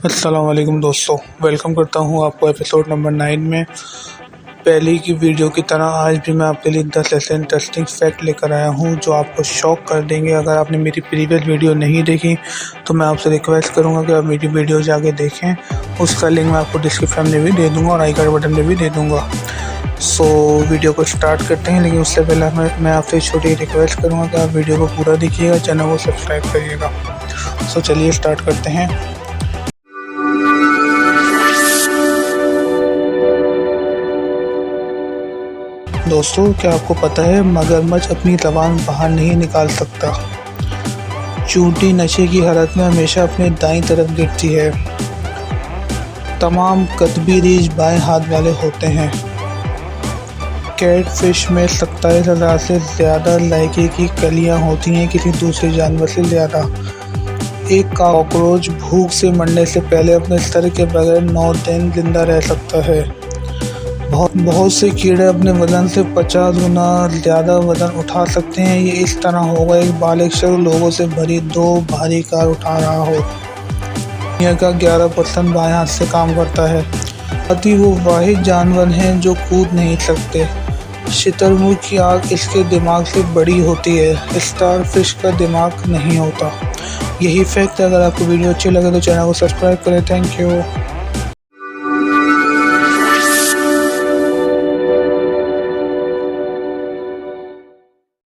अस्सलाम वालेकुम दोस्तों, वेलकम करता हूँ आपको एपिसोड नंबर 9 में। पहले की वीडियो की तरह आज भी मैं आपके लिए 10 ऐसे इंटरेस्टिंग फैक्ट लेकर आया हूँ जो आपको शॉक कर देंगे। अगर आपने मेरी प्रीवियस वीडियो नहीं देखी तो मैं आपसे रिक्वेस्ट करूँगा कि आप मेरी वीडियो जाके देखें। उसका लिंक मैं आपको डिस्क्रिप्शन में भी दे दूँगा और आई कार्ड बटन में भी दे दूँगा। सो वीडियो को स्टार्ट करते हैं, लेकिन उससे पहले मैं आपसे छोटी रिक्वेस्ट करूँगा कि आप वीडियो को पूरा देखिएगा, चैनल को सब्सक्राइब करिएगा। सो चलिए स्टार्ट करते हैं। दोस्तों, क्या आपको पता है मगरमच्छ अपनी ज़बान बाहर नहीं निकाल सकता। चूंटी नशे की हालत में हमेशा अपने दाईं तरफ गिरती है। तमाम कतबी रीछ बाएं हाथ वाले होते हैं। कैटफिश में 27,000 से ज़्यादा लाइके की कलियां होती हैं, किसी दूसरे जानवर से ज़्यादा। एक कॉकरोच भूख से मरने से पहले अपने सर के बगैर 9 दिन जिंदा रह सकता है। बहुत से कीड़े अपने वजन से 50 गुना ज़्यादा वजन उठा सकते हैं। ये इस तरह होगा एक बालिग शख्स लोगों से भरी 2 भारी कार उठा रहा हो। दुनिया का 11% बाएं हाथ से काम करता है। हाथी वो वाहिद जानवर हैं जो कूद नहीं सकते। शुतुरमुर्ग की आँख इसके दिमाग से बड़ी होती है। स्टार फिश का दिमाग नहीं होता। यही फैक्ट। अगर आपको वीडियो अच्छी लगे तो चैनल को सब्सक्राइब करें। Thank you.